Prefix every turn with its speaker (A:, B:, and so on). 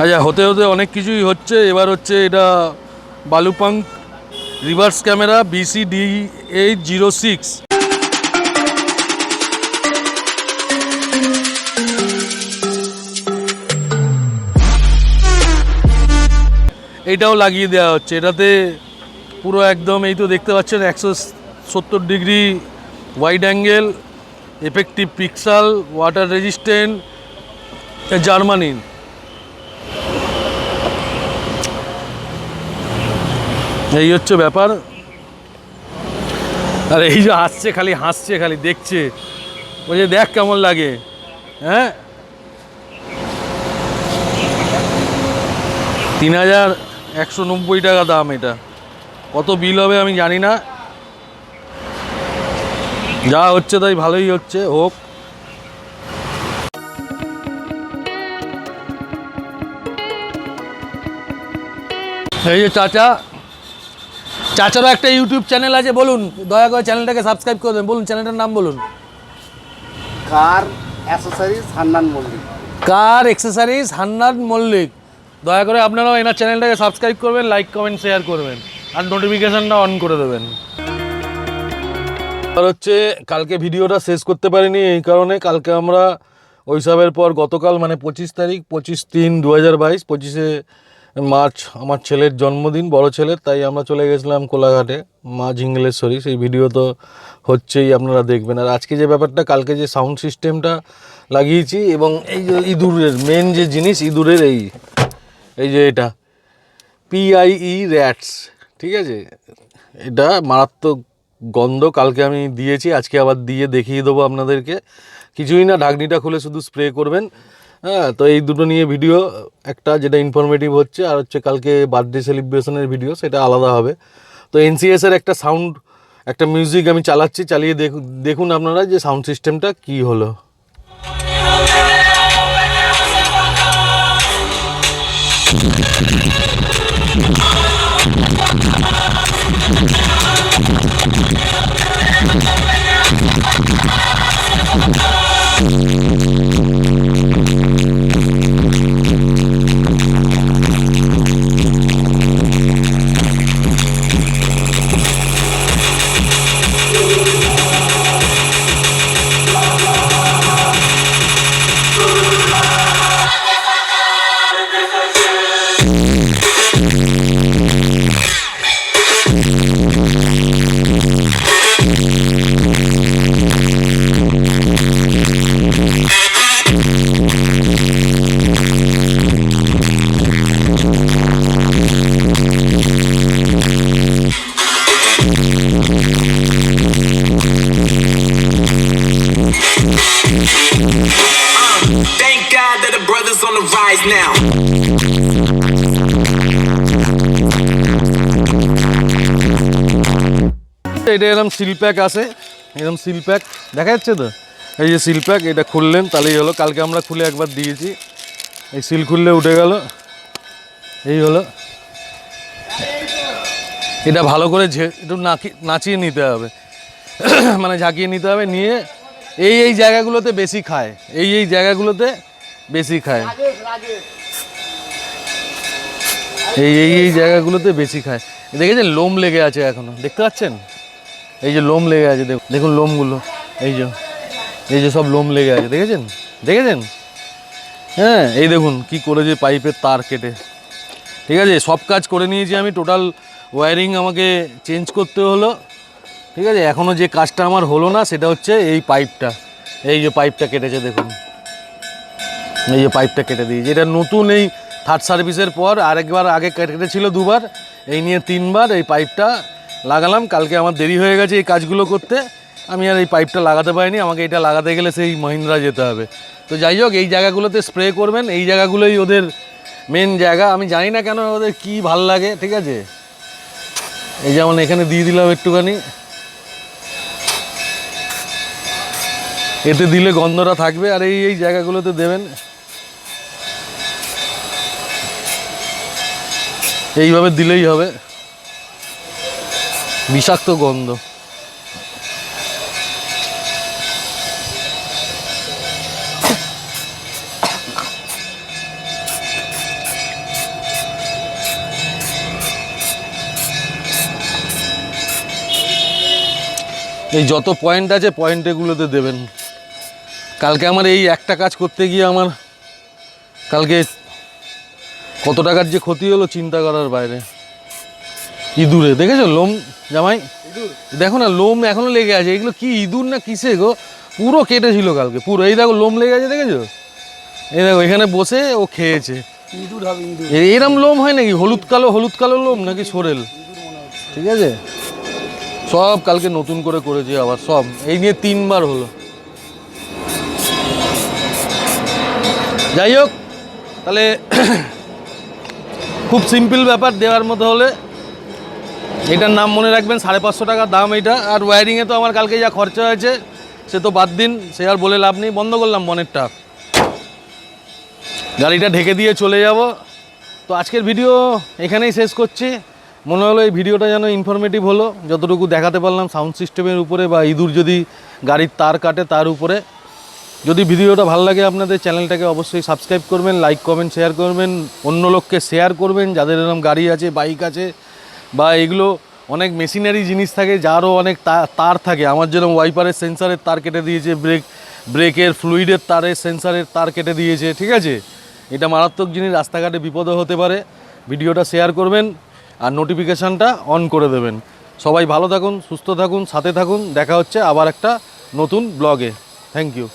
A: আচ্ছা, হতে হতে অনেক কিছুই হচ্ছে। এবার হচ্ছে এটা বালুপাঙ্ক রিভার্স ক্যামেরা BCD806। এইটাও লাগিয়ে দেওয়া হচ্ছে। এটাতে পুরো একদম এই তো দেখতে পাচ্ছেন 170 degree wide angle, effective pixel, water resistant, Germany. এই হচ্ছে ব্যাপার। আর এই যে হাসছে খালি দেখছে, বলছে দেখ কেমন লাগে। হ্যাঁ, 3190 টাকা দাম। এটা কত বিল হবে আমি জানি না, যা হচ্ছে তাই ভালোই হচ্ছে, হোক। এই যে চাচারও একটা ইউটিউব চ্যানেল আছে, বলুন দয়া করে চ্যানেলটাকে সাবস্ক্রাইব করে দেন। বলুন চ্যানেলটার নাম বলুন।
B: কার অ্যাক্সেসরিজ হান্নান মল্লিক।
A: কার অ্যাক্সেসরিজ হান্নান মল্লিক। দয়া করে আপনারাও এনার চ্যানেলটাকে সাবস্ক্রাইব করবেন, লাইক কমেন্ট শেয়ার করবেন, আর নোটিফিকেশানটা অন করে দেবেন। আর হচ্ছে কালকে ভিডিওটা শেষ করতে পারিনি এই কারণে, কালকে আমরা ওইসবের পর গতকাল মানে 25 তারিখ 25/3/2022 25শে মার্চ আমার ছেলের জন্মদিন, বড় ছেলের, তাই আমরা চলে গেছিলাম কোলাঘাটে মা ঝিঙ্গলেশ্বরী। সেই ভিডিও তো হচ্ছেই, আপনারা দেখবেন। আর আজকে যে ব্যাপারটা, কালকে যে সাউন্ড সিস্টেমটা লাগিয়েছি এবং এই যে ইঁদুরের মেন যে জিনিস, ইঁদুরের এই যে এটা PIE র্যাটস, ঠিক আছে, এটা মারাত্মক গন্ধ। কালকে আমি দিয়েছি, আজকে আবার দিয়ে দেখিয়ে দেবো আপনাদেরকে। কিছুই না, ঢাকনিটা খুলে শুধু স্প্রে করবেন। হ্যাঁ, তো এই দুটো নিয়ে ভিডিও, একটা যেটা ইনফরমেটিভ হচ্ছে, আর হচ্ছে কালকে বার্থডে সেলিব্রেশনের ভিডিও, সেটা আলাদা হবে। তো NCS-এর একটা সাউন্ড, একটা মিউজিক আমি চালাচ্ছি, চালিয়ে দেখুন আপনারা যে সাউন্ড সিস্টেমটা কী হলো।
C: Thank God that the brothers on the rise now.
A: এটা এরকম সিল প্যাক আছে, এরকম সিল প্যাক দেখা যাচ্ছে তো, এই যে সিল প্যাক, এটা খুললেন তাহলেই হলো। কালকে আমরা খুলে একবার দিয়েছি, এই সিল খুললে উঠে গেল, এই হলো। এটা ভালো করে একটু নাচিয়ে নিতে হবে, মানে ঝাঁকিয়ে নিতে হবে, নিয়ে এই জায়গাগুলোতে বেশি খায়, এই জায়গাগুলোতে বেশি খায়, এই জায়গাগুলোতে বেশি খায়। দেখেছেন লোম লেগে আছে এখনো, দেখতে পাচ্ছেন এই যে লোম লেগে আছে, দেখুন লোমগুলো, এই যে সব লোম লেগে আছে, দেখেছেন। হ্যাঁ, এই দেখুন কি করেছে, পাইপের তার কেটে। ঠিক আছে, সব কাজ করে নিয়েছি আমি, টোটাল ওয়্যারিং আমাকে চেঞ্জ করতে হলো। ঠিক আছে, এখনও যে কাজটা আমার হলো না সেটা হচ্ছে এই পাইপটা, এই যে পাইপটা কেটেছে দেখুন, এই যে পাইপটা কেটে দিয়েছি। এটা নতুন, এই থার্ড সার্ভিসের পর আরেকবার আগে কেটেছিল দুবার, এই নিয়ে 3বার এই পাইপটা লাগালাম। কালকে আমার দেরি হয়ে গেছে এই কাজগুলো করতে, আমি আর এই পাইপটা লাগাতে পারিনি। আমাকে এটা লাগাতে গেলে সেই মহিন্দ্রা যেতে হবে। তো যাই হোক, এই জায়গাগুলোতে স্প্রে করবেন, এই জায়গাগুলোই ওদের মেন জায়গা। আমি জানি না কেন ওদের কী ভাল লাগে। ঠিক আছে, এই যেমন এখানে দিয়ে দিলাম একটুখানি, এতে দিলে গন্ধটা থাকবে, আর এই জায়গাগুলোতে দেবেন। এইভাবে দিলেই হবে, বিষাক্ত গন্ধ। এই যত পয়েন্ট আছে পয়েন্টেগুলোতে দেবেন। কালকে আমার এই একটা কাজ করতে গিয়ে আমার কালকে কত টাকার যে ক্ষতি হলো চিন্তা করার বাইরে। ইঁদুরে দেখেছো লোম জামাই, দেখো না লোম এখনো লেগে আছে। এগুলো কি ইঁদুর না কিসে গো, পুরো কেটেছিল কালকে পুরো। এই দেখো লোম লেগে আছে দেখেছো, এই দেখো এখানে বসে ও খেয়েছে।
B: ইঁদুর হবে ইঁদুর।
A: এরম লোম হয় নাকি, হলুদ কালো লোম নাকি সরেল? ঠিক আছে, সব কালকে নতুন করে করেছি আবার সব। এই নিয়ে 3 বার হলো। যাই হোক তাহলে খুব সিম্পল ব্যাপার দেওয়ার মতো হলে এটার নাম মনে রাখবেন, 550 টাকা দাম এইটা। আর ওয়্যারিংয়ে তো আমার কালকে যা খরচা হয়েছে সে তো বাদ দিন, সে আর বলে লাভ নেই। বন্ধ করলাম বনেটটা, গাড়িটা ঢেকে দিয়ে চলে যাব। তো আজকের ভিডিও এখানেই শেষ করছি। মনে হলো এই ভিডিওটা যেন ইনফরমেটিভ হলো, যতটুকু দেখাতে পারলাম সাউন্ড সিস্টেমের উপরে বা ইঁদুর যদি গাড়ির তার কাটে তার উপরে। যদি ভিডিওটা ভালো লাগে আপনাদের, চ্যানেলটাকে অবশ্যই সাবস্ক্রাইব করবেন, লাইক কমেন্ট শেয়ার করবেন, অন্য লোককে শেয়ার করবেন যাদের এরকম গাড়ি আছে বাইক আছে বা এগুলো অনেক মেশিনারি জিনিস থাকে যারও অনেক তার থাকে। আমার যেরকম ওয়াইপারের সেন্সারের তার কেটে দিয়েছে, ব্রেকের ফ্লুইডের তারের সেন্সারের তার কেটে দিয়েছে। ঠিক আছে, এটা মারাত্মক জিনিস, রাস্তাঘাটে বিপদও হতে পারে। ভিডিওটা শেয়ার করবেন আর নোটিফিকেশানটা অন করে দেবেন। সবাই ভালো থাকুন, সুস্থ থাকুন, সাথে থাকুন। দেখা হচ্ছে আবার একটা নতুন ব্লগে। Thank you.